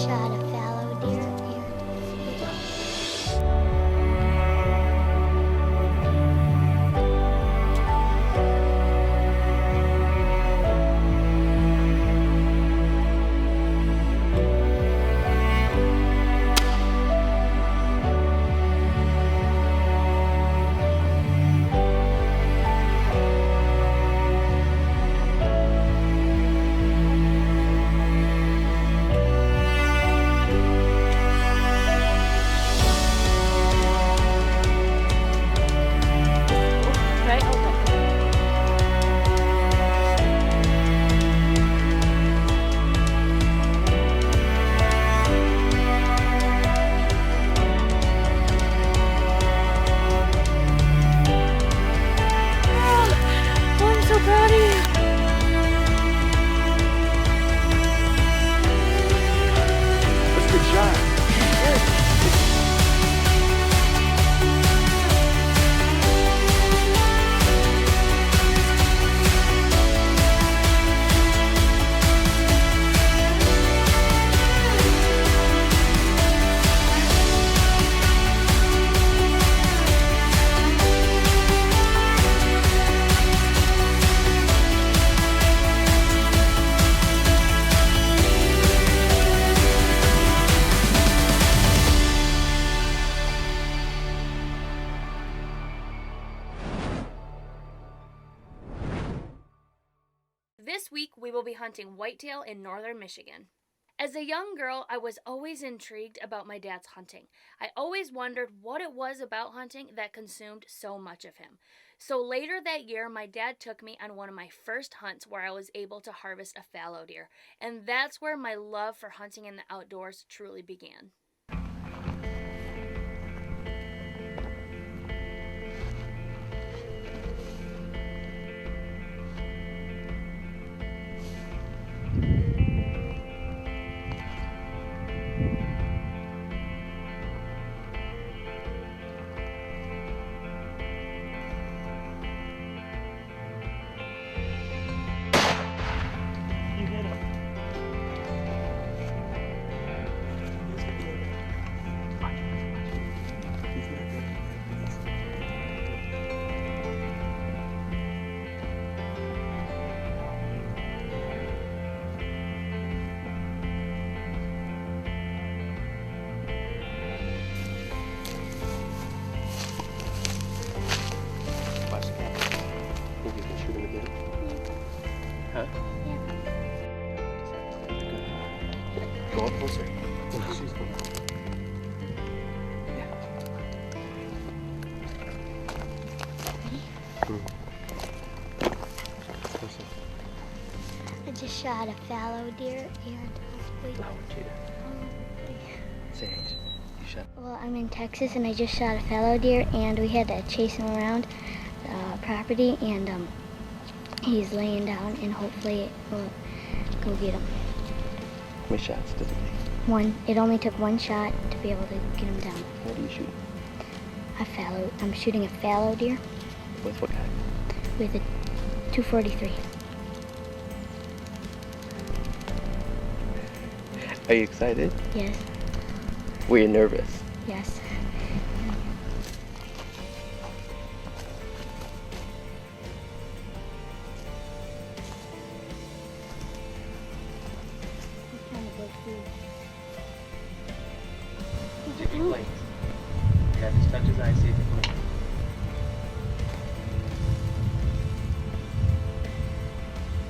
just shot a fallow deer. This week, we will be hunting whitetail in northern Michigan. As a young girl, I was always intrigued about my dad's hunting. I always wondered what it was about hunting that consumed so much of him. So later that year, my dad took me on one of my first hunts where I was able to harvest a fallow deer. And that's where my love for hunting in the outdoors truly began. Huh? Yeah. Go up closer. She's cool. Yeah. Closer. I just shot a fallow deer and wait. Oh, Jada. Say it. You shot. Well, I'm in Texas and I just shot a fallow deer and we had to chase him around the property and he's laying down and hopefully we'll go get him. How many shots does it take? One. It only took one shot to be able to get him down. What do you shoot? I'm shooting a fallow deer With what kind? with a 243. Are you excited? Yes. Were you nervous? Yes. If he blinks. Yeah, just touch his eyes, see if he blinks.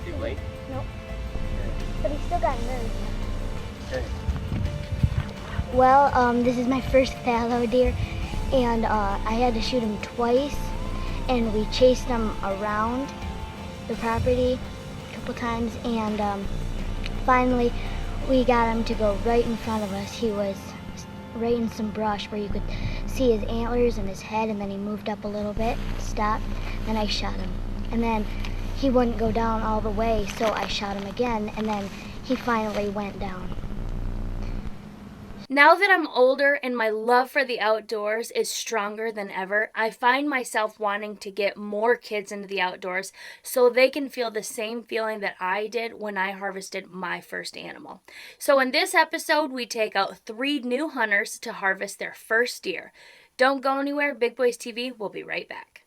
Did he blink? Nope. Okay. But he still got nerves. Okay. Well, this is my first fallow deer, and I had to shoot him twice, and we chased him around the property a couple times, and finally we got him to go right in front of us. He was right in some brush where you could see his antlers and his head, and then he moved up a little bit, stopped, and I shot him. And then he wouldn't go down all the way, so I shot him again, and then he finally went down. Now that I'm older and my love for the outdoors is stronger than ever, I find myself wanting to get more kids into the outdoors so they can feel the same feeling that I did when I harvested my first animal. So in this episode, we take out 3 new hunters to harvest their first deer. Don't go anywhere. Big Boys TV will be right back.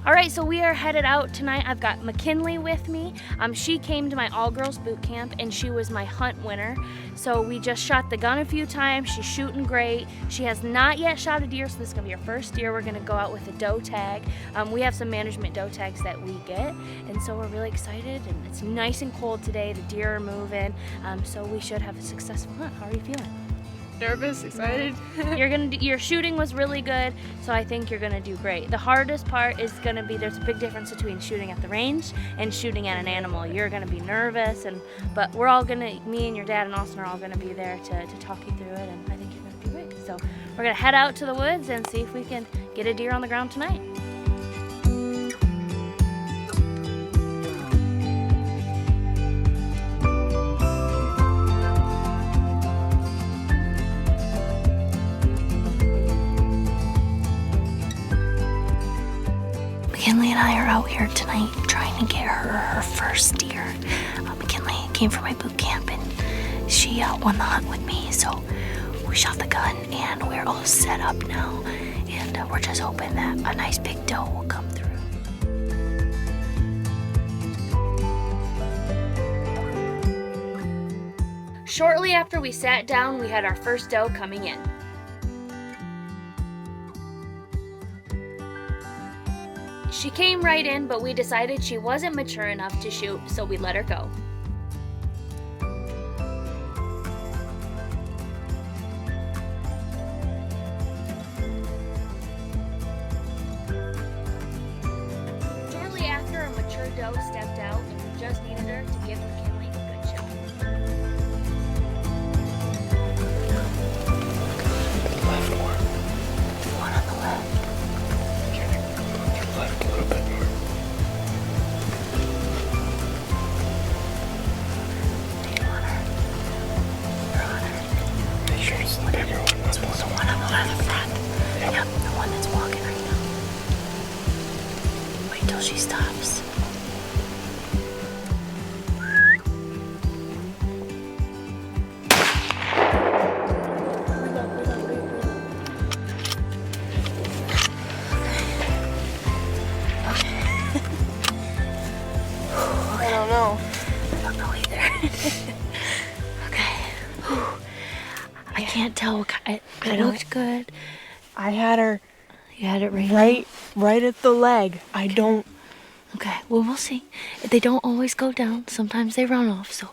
All right, so we are headed out tonight. I've got McKinley with me. She came to my All Girls Bootcamp and she was my hunt winner. So we just shot the gun a few times. She's shooting great. She has not yet shot a deer, so this is gonna be her first deer. We're gonna go out with a doe tag. We have some management doe tags that we get, and so we're really excited. And it's nice and cold today. The deer are moving, so we should have a successful hunt. How are you feeling? Nervous, excited. Your shooting was really good, so I think you're gonna do great. The hardest part is gonna be, there's a big difference between shooting at the range and shooting at an animal. You're gonna be nervous, but we're all gonna, me and your dad and Austin are all gonna be there to talk you through it, and I think you're gonna do great. So we're gonna head out to the woods and see if we can get a deer on the ground tonight. McKinley and I are out here tonight trying to get her first deer. McKinley came for my boot camp and she won the hunt with me, so we shot the gun and we're all set up now, and we're just hoping that a nice big doe will come through. Shortly after we sat down, we had our first doe coming in. She came right in, but we decided she wasn't mature enough to shoot, so we let her go. Shortly after, a mature doe stepped out, and we just needed her to give McKinley a good shot. Left more. One on the left. Left a little bit more. Do you want her? You're on her. Make sure it's the bigger one. That's The one on the left front. Yep. Yep, the one that's walking right now. Wait till she stops. I don't know. I don't know either. Okay. I can't tell. It looked good. I had her You had it right. right at the leg. I don't. Okay, well, we'll see. They don't always go down. Sometimes they run off. So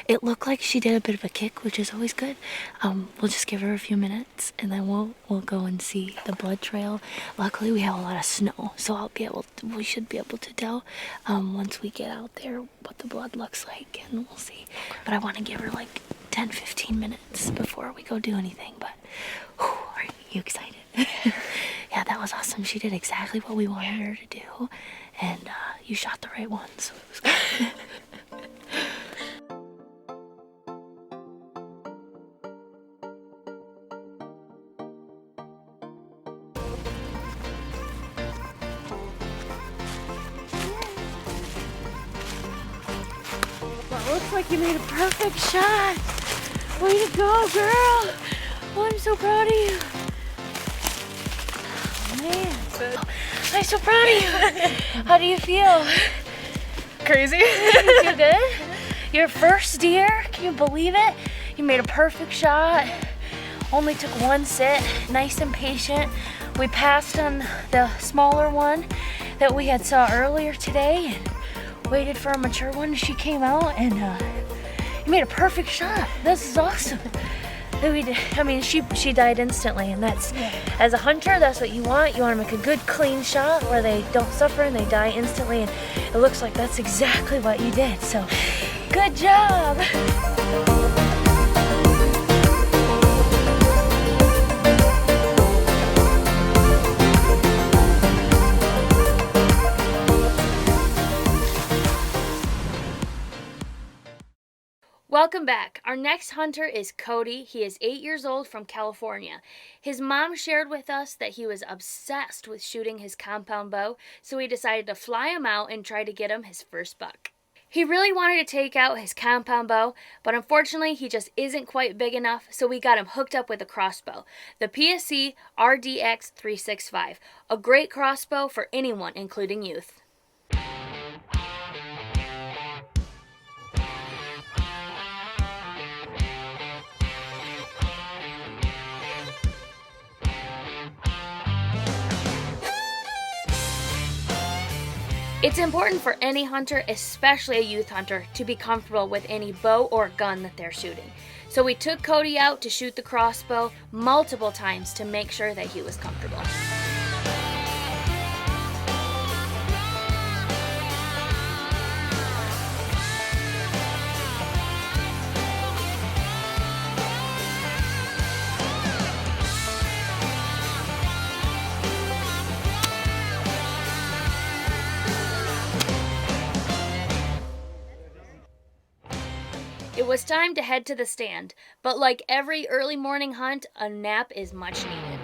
it looked like she did a bit of a kick, which is always good. We'll just give her a few minutes, and then we'll go and see the blood trail. Luckily, we have a lot of snow, so we should be able to tell once we get out there what the blood looks like, and we'll see. But I want to give her like 10-15 minutes before we go do anything. But are you excited? Yeah, that was awesome. She did exactly what we wanted her to do, and you shot the right one, so it was good. Well, it looks like you made a perfect shot. Way to go, girl. Oh, I'm so proud of you. Oh, man. I'm so proud of you. How do you feel? Crazy. You feel good? Your first deer, can you believe it? You made a perfect shot. Only took one sit, nice and patient. We passed on the smaller one that we had saw earlier today and waited for a mature one. She came out and you made a perfect shot. This is awesome. I mean, she died instantly, and that's, as a hunter, that's what you want. You want to make a good, clean shot where they don't suffer and they die instantly, and it looks like that's exactly what you did, so good job. Welcome back. Our next hunter is Cody. He is 8 years old from California. His mom shared with us that he was obsessed with shooting his compound bow, so we decided to fly him out and try to get him his first buck. He really wanted to take out his compound bow, but unfortunately he just isn't quite big enough, so we got him hooked up with a crossbow, the PSC RDX 365, a great crossbow for anyone, including youth. It's important for any hunter, especially a youth hunter, to be comfortable with any bow or gun that they're shooting. So we took Cody out to shoot the crossbow multiple times to make sure that he was comfortable. It was time to head to the stand, but like every early morning hunt, a nap is much needed.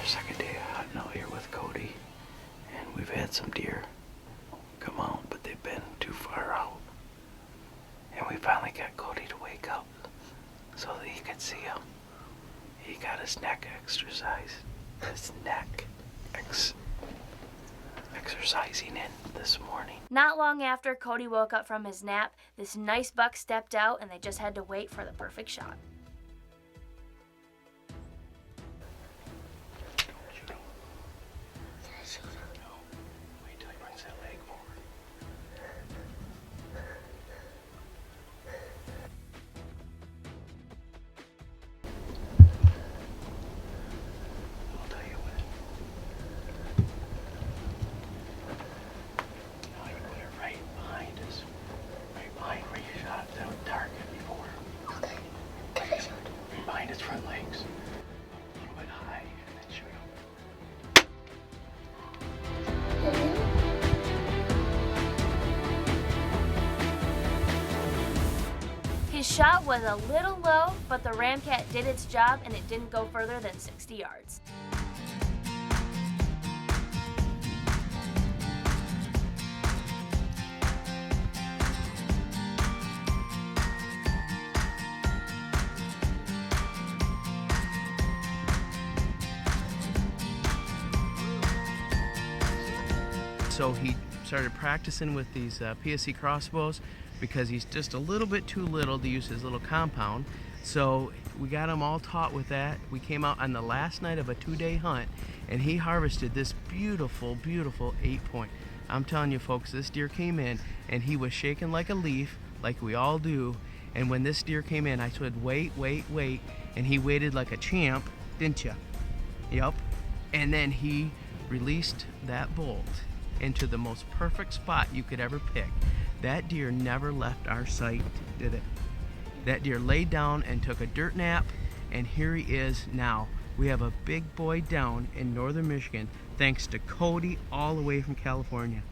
Second day of hunting out here with Cody, and we've had some deer come out, but they've been too far out. And we finally got Cody to wake up so that he could see him. He got his neck exercised. His neck exercising in this morning. Not long after Cody woke up from his nap, this nice buck stepped out and they just had to wait for the perfect shot. Wait till he brings that leg forward. I'll tell you what. Now you put it right behind us. Right behind where you shot that target before. Okay. Can I shoot? Right behind its front legs. A little bit high, and then shoot him. His shot was a little low, but the ramcat did its job and it didn't go further than 60 yards. So he started practicing with these PSC crossbows because he's just a little bit too little to use his little compound. So we got him all taught with that. We came out on the last night of a 2-day hunt and he harvested this beautiful, beautiful 8-point. I'm telling you folks, this deer came in and he was shaking like a leaf, like we all do. And when this deer came in, I said, wait, wait, wait. And he waited like a champ, didn't you? Yep. And then he released that bolt into the most perfect spot you could ever pick. That deer never left our sight, did it? That deer laid down and took a dirt nap, and here he is now. We have a big boy down in northern Michigan, thanks to Cody all the way from California.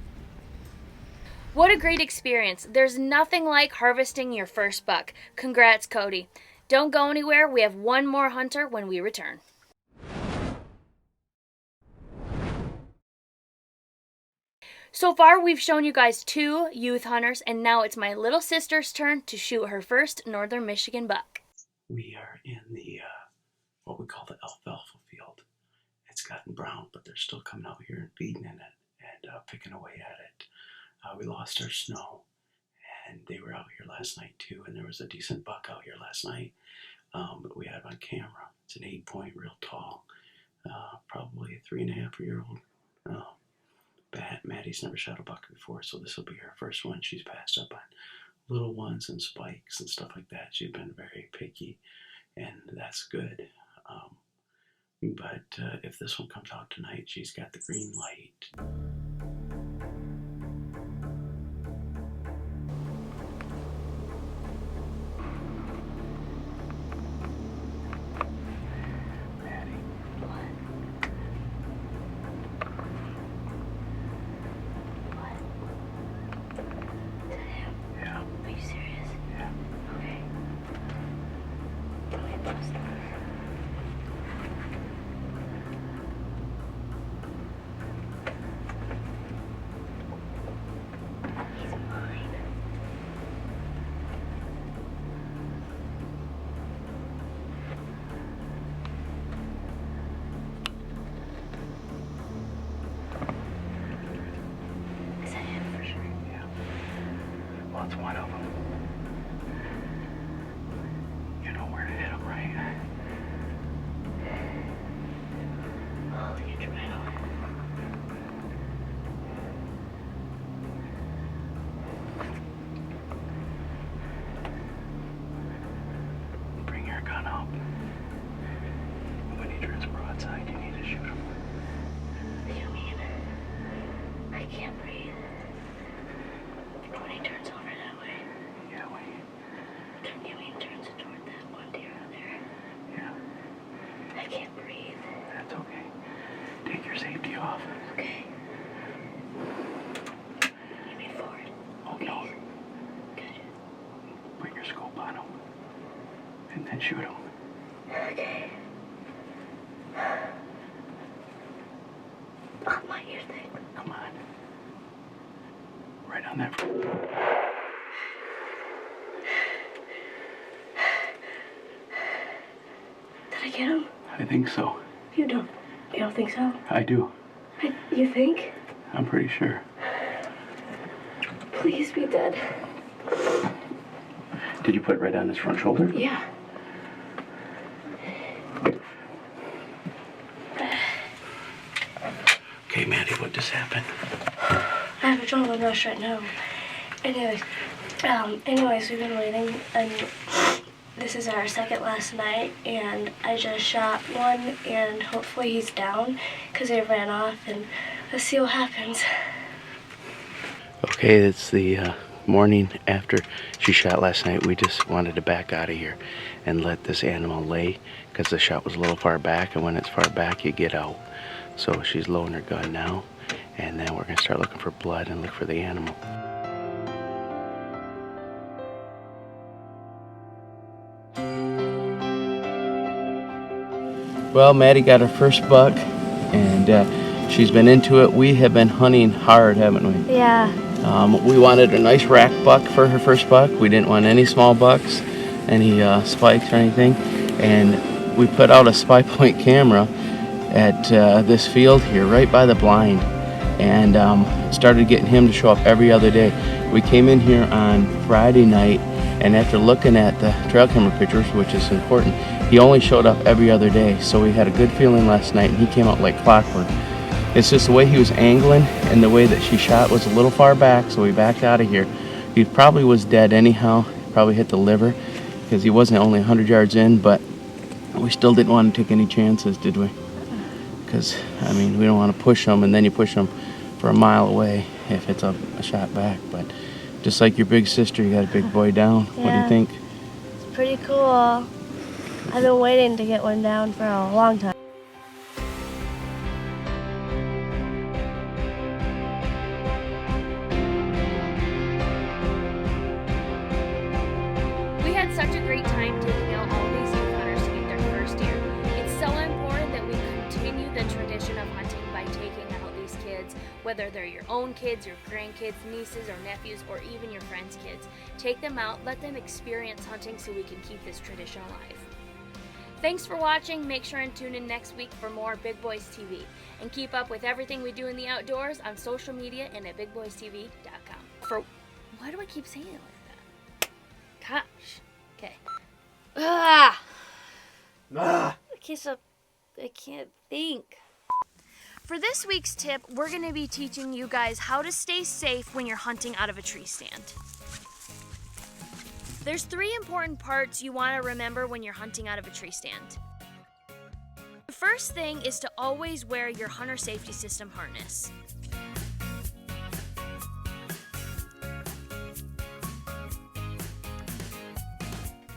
What a great experience. There's nothing like harvesting your first buck. Congrats, Cody. Don't go anywhere. We have one more hunter when we return. So far, we've shown you guys 2 youth hunters, and now it's my little sister's turn to shoot her first northern Michigan buck. We are in the, what we call the alfalfa field. It's gotten brown, but they're still coming out here and feeding in it and picking away at it. We lost our snow, and they were out here last night too, and there was a decent buck out here last night, but we had it on camera. It's an 8-point, real tall, probably a 3.5-year-old. Maddie's never shot a buck before, so this will be her first one. She's passed up on little ones and spikes and stuff like that. She's been very picky, and that's good. But if this one comes out tonight, she's got the green light. Maddie. Yeah. Are you serious? Yeah. Okay. Let me post that. He's mine. Is that him for sure? Yeah. Well, it's one of them. You know where to hit them, right? Oh, look at your trail. Bring your gun up. When he turns broadside, you need to shoot him. What do you mean? I can't breathe. When he turns over that way. Yeah, when You mean turns it toward that one deer out there? yeah, I can't breathe. that's okay. Take your safety off. Okay. You mean forward? Oh, no. Good. Put your scope on him. And then shoot him. Okay. Oh, my ear thing. Come on. Right on that. Did I get him? I think so. You don't think so? I do. You think? I'm pretty sure. Please be dead. Did you put it right on his front shoulder? Yeah. Okay, Maddie, what just happened? I have adrenaline rush right now. Anyways, we've been waiting, and this is our second last night, and I just shot one, and hopefully he's down, because he ran off, and let's see what happens. Okay, it's the morning after she shot last night. We just wanted to back out of here and let this animal lay, because the shot was a little far back, and when it's far back, you get out. So she's loading her gun now, and then we're going to start looking for blood and look for the animal. Well, Maddie got her first buck, and she's been into it. We have been hunting hard, haven't we? Yeah. We wanted a nice rack buck for her first buck. We didn't want any small bucks, any spikes or anything. And we put out a spy point camera at this field here, right by the blind, and started getting him to show up every other day. We came in here on Friday night, and after looking at the trail camera pictures, which is important, he only showed up every other day. So we had a good feeling last night, and he came out like clockwork. It's just the way he was angling and the way that she shot was a little far back, so we backed out of here. He probably was dead anyhow, probably hit the liver, because he wasn't only 100 yards in, but we still didn't want to take any chances, did we? Because, I mean, we don't want to push him, and then you push him for a mile away if it's a shot back. But just like your big sister, you got a big boy down. Yeah. What do you think? It's pretty cool. I've been waiting to get one down for a long time. We had such a great time taking out all these youth hunters to get their first deer. It's so important that we continue the tradition of hunting by taking out these kids, whether they're your own kids, your grandkids, nieces or nephews, or even your friends' kids. Take them out, let them experience hunting so we can keep this tradition alive. Thanks for watching. Make sure and tune in next week for more Big Boys TV. And keep up with everything we do in the outdoors on social media and at bigboystv.com. Why do I keep saying it like that? Gosh. Okay. I can't think. For this week's tip, we're going to be teaching you guys how to stay safe when you're hunting out of a tree stand. There's 3 important parts you want to remember when you're hunting out of a tree stand. The first thing is to always wear your hunter safety system harness.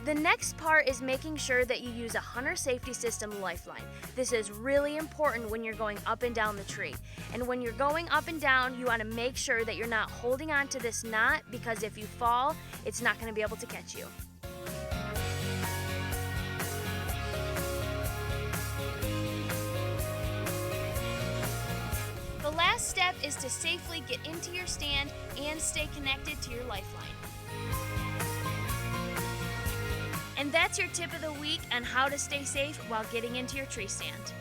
The next part is making sure that you use a hunter safety system lifeline. This is really important when you're going up and down the tree. And when you're going up and down, you want to make sure that you're not holding on to this knot, because if you fall, it's not going to be able to catch you. The last step is to safely get into your stand and stay connected to your lifeline. And that's your tip of the week on how to stay safe while getting into your tree stand.